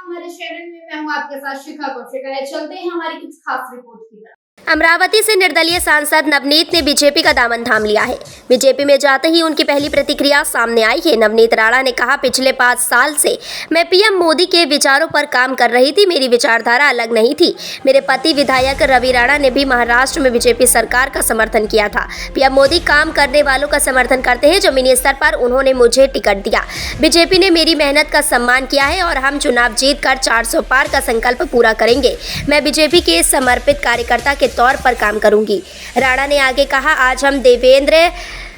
हमारे चैनल में मैं हूं आपके साथ शिखा कौशिक। चलते हैं हमारी कुछ खास रिपोर्ट की तरफ। अमरावती से निर्दलीय सांसद नवनीत ने बीजेपी का दामन थाम लिया है। बीजेपी में जाते ही उनकी पहली प्रतिक्रिया सामने आई है। नवनीत राणा ने कहा, पिछले 5 साल से मैं पीएम मोदी के विचारों पर काम कर रही थी। मेरी विचारधारा अलग नहीं थी। मेरे पति विधायक रवि राणा ने भी महाराष्ट्र में बीजेपी सरकार का समर्थन किया था। पीएम मोदी काम करने वालों का समर्थन करते हैं। जमीनी स्तर पर उन्होंने मुझे टिकट दिया। बीजेपी ने मेरी मेहनत का सम्मान किया है और हम चुनाव जीतकर 400 पार का संकल्प पूरा करेंगे। मैं बीजेपी के समर्पित कार्यकर्ता के तौर पर काम करूंगी। राणा ने आगे कहा, आज हम देवेंद्र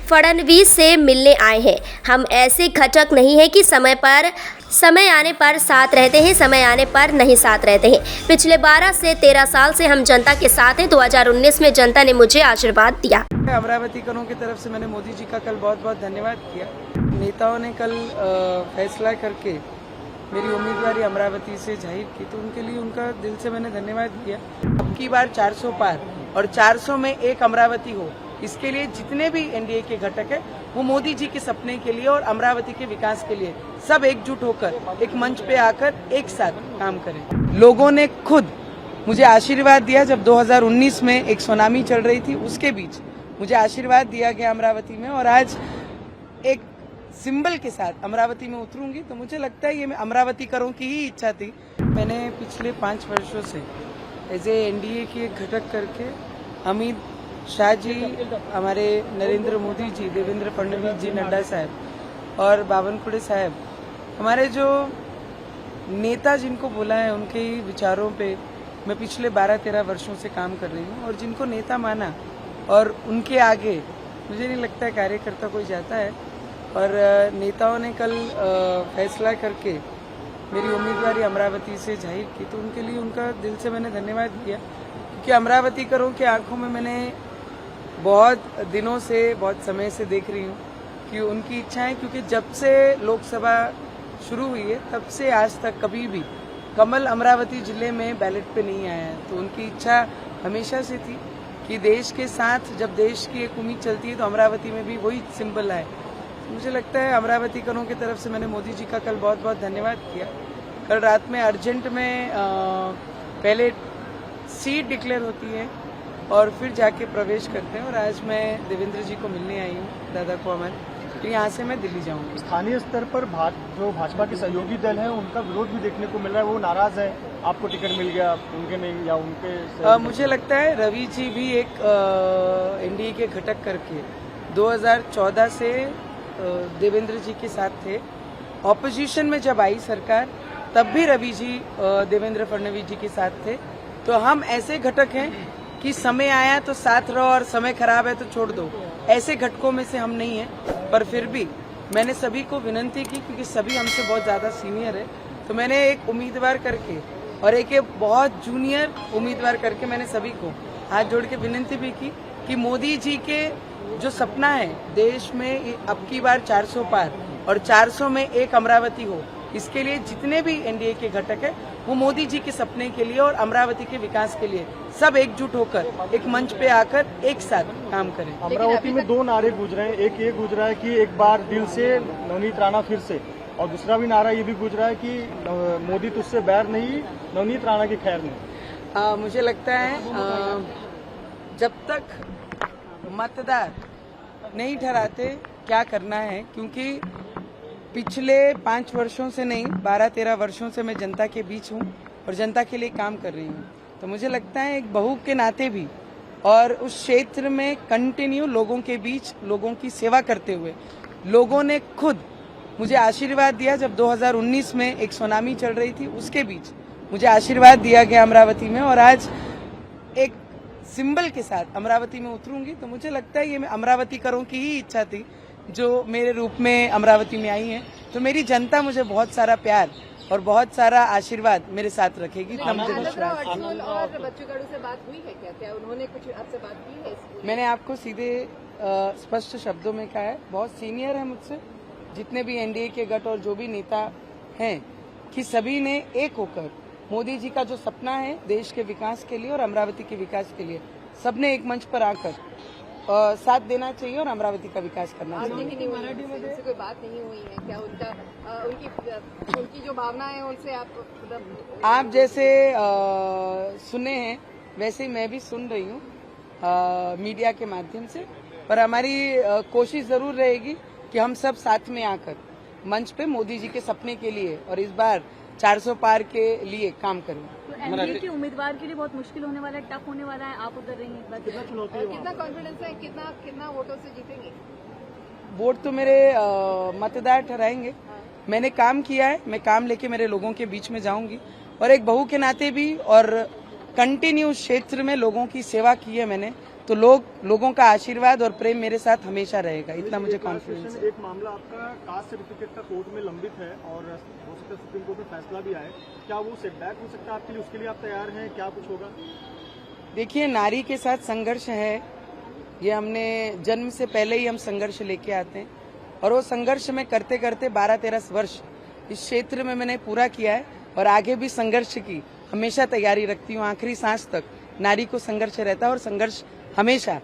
फडणवीस से मिलने आए हैं। हम ऐसे घटक नहीं है कि समय आने पर साथ रहते हैं, समय आने पर नहीं साथ रहते हैं। पिछले 12 से 13 साल से हम जनता के साथ हैं। 2019 में जनता ने मुझे आशीर्वाद दिया। अमरावतीकरों की तरफ से मैंने मोदी जी का कल बहुत बहुत धन्यवाद किया। नेताओं ने कल फैसला करके मेरी उम्मीदवारी अमरावती से जाहिर की, तो उनके लिए उनका दिल से मैंने धन्यवाद किया। अब की बार 400 पार और 400 में एक अमरावती हो, इसके लिए जितने भी एनडीए के घटक है वो मोदी जी के सपने के लिए और अमरावती के विकास के लिए सब एकजुट होकर एक मंच पे आकर एक साथ काम करें। लोगों ने खुद मुझे आशीर्वाद दिया। जब 2019 में एक सुनामी चल रही थी, उसके बीच मुझे आशीर्वाद दिया गया अमरावती में, और आज एक सिंबल के साथ अमरावती में उतरूंगी। तो मुझे लगता है ये मैं अमरावतीकरों की ही इच्छा थी। मैंने पिछले 5 वर्षों से एज ए एनडीए के घटक करके अमित शाह जी, हमारे नरेंद्र मोदी जी, देवेंद्र फडणवीस जी, नड्डा साहब और बावनकुळे साहब, हमारे जो नेता जिनको बोला है, उनके ही विचारों पे मैं पिछले 12-13 वर्षों से काम कर रही हूँ। और जिनको नेता माना और उनके आगे मुझे नहीं लगता है कार्यकर्ता कोई जाता है। और नेताओं ने कल फैसला करके मेरी उम्मीदवारी अमरावती से जाहिर की, तो उनके लिए उनका दिल से मैंने धन्यवाद किया। क्योंकि अमरावतीकरों की आंखों में मैंने बहुत दिनों से, बहुत समय से देख रही हूँ कि उनकी इच्छा है। क्योंकि जब से लोकसभा शुरू हुई है तब से आज तक कभी भी कमल अमरावती जिले में बैलेट पे नहीं आया है। तो उनकी इच्छा हमेशा से थी कि देश के साथ जब देश की एक उम्मीद चलती है तो अमरावती में भी वही सिंबल है। मुझे लगता है अमरावतीकरों की तरफ से मैंने मोदी जी का कल बहुत बहुत धन्यवाद किया। कल रात में अर्जेंट में पहले सीट डिक्लेयर होती है और फिर जाके प्रवेश करते हैं। और आज मैं देवेंद्र जी को मिलने आई हूँ, दादा को हमारे, तो यहाँ से मैं दिल्ली जाऊँगी। स्थानीय स्तर पर जो भाजपा के सहयोगी दल है, उनका विरोध भी देखने को मिल रहा है। वो नाराज है, आपको टिकट मिल गया, उनके नहीं, या उनके मुझे लगता है रवि जी भी एक एनडीए के घटक करके 2014 से देवेंद्र जी के साथ थे। ऑपोजिशन में जब आई सरकार तब भी रवि जी देवेंद्र फडणवीस जी के साथ थे। तो हम ऐसे घटक हैं कि समय आया तो साथ रहो और समय खराब है तो छोड़ दो, ऐसे घटकों में से हम नहीं हैं। पर फिर भी मैंने सभी को विनंती की, क्योंकि सभी हमसे बहुत ज़्यादा सीनियर है, तो मैंने एक उम्मीदवार करके और एक बहुत जूनियर उम्मीदवार करके मैंने सभी को हाथ जोड़ के विनंती भी की कि मोदी जी के जो सपना है देश में अब की बार 400 पार और 400 में एक अमरावती हो, इसके लिए जितने भी एनडीए के घटक है वो मोदी जी के सपने के लिए और अमरावती के विकास के लिए सब एकजुट होकर एक मंच पे आकर एक साथ काम करें। अमरावती में 2 नारे गूंज रहे हैं। एक ये गूंज रहा है कि एक बार दिल से नवनीत राणा फिर से, और दूसरा भी नारा ये भी गूंज रहा है कि मोदी तुझसे बैर नहीं, नवनीत राणा की खैर नहीं। मुझे लगता है जब तक मतदार नहीं ठहराते क्या करना है, क्योंकि पिछले 5 वर्षों से नहीं, 12-13 वर्षों से मैं जनता के बीच हूँ और जनता के लिए काम कर रही हूँ। तो मुझे लगता है एक बहू के नाते भी और उस क्षेत्र में कंटिन्यू लोगों के बीच लोगों की सेवा करते हुए लोगों ने खुद मुझे आशीर्वाद दिया। जब 2019 में एक सुनामी चल रही थी, उसके बीच मुझे आशीर्वाद दिया गया अमरावती में, और आज एक सिंबल के साथ अमरावती में उतरूंगी। तो मुझे लगता है ये मैं अमरावतीकरों की ही इच्छा थी जो मेरे रूप में अमरावती में आई है। तो मेरी जनता मुझे बहुत सारा प्यार और बहुत सारा आशीर्वाद मेरे साथ रखेगी। इतना मुझे विश्वास है। और बच्चू कडू से बात हुई है क्या उन्होंने कुछ आपसे बात की है? मैंने आपको सीधे स्पष्ट शब्दों में कहा है, बहुत सीनियर है मुझसे, जितने भी एनडीए के गठ और जो भी नेता हैं, कि सभी ने एक होकर मोदी जी का जो सपना है देश के विकास के लिए और अमरावती के विकास के लिए, सबने एक मंच पर आकर साथ देना चाहिए और अमरावती का विकास करना बात चाहिए। नहीं हुई है, उनसे कोई बात नहीं हुई है क्या? उनकी जो भावनाएं हैं उनसे आप मतलब आप जैसे सुने हैं वैसे ही मैं भी सुन रही हूँ मीडिया के माध्यम से, पर हमारी कोशिश जरूर रहेगी कि हम सब साथ में आकर मंच पे मोदी जी के सपने के लिए और इस बार 400 पार के लिए काम करें। तो एनडीए के उम्मीदवार के लिए बहुत मुश्किल होने वाला है, टफ होने वाला है। आप उधर रहेंगे एक बार कितना कॉन्फिडेंस है, कितना वोटों से जीतेंगे? वोट तो मेरे मतदार ठहराएंगे। मैंने काम किया है, मैं काम लेके मेरे लोगों के बीच में जाऊंगी और एक बहू के नाते भी और कंटिन्यू क्षेत्र में लोगों की सेवा की है मैंने, तो लोगों का आशीर्वाद और प्रेम मेरे साथ हमेशा रहेगा, इतना मुझे कॉन्फिडेंस है। एक मामला आपका कास्ट सर्टिफिकेट का कोर्ट में लंबित है और हो सकता है सुप्रीम कोर्ट में फैसला भी आए, क्या वो सेटबैक हो सकता है आपके लिए? उसके लिए आप तैयार हैं? क्या कुछ होगा? देखिए, नारी के साथ संघर्ष है, ये हमने जन्म से पहले ही हम संघर्ष लेके आते हैं और वो संघर्ष में करते करते 12-13 वर्ष इस क्षेत्र में मैंने पूरा किया है और आगे भी संघर्ष की हमेशा तैयारी रखती हूँ। आखिरी सांस तक नारी को संघर्ष रहता है और संघर्ष हमेशा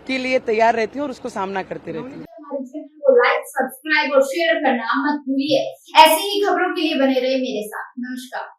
के लिए तैयार रहती हूँ और उसको सामना करते रहती हूँ। हमारे चैनल को लाइक, सब्सक्राइब और शेयर करना मत भूलिए। ऐसी ही खबरों के लिए बने रहे मेरे साथ। नमस्कार।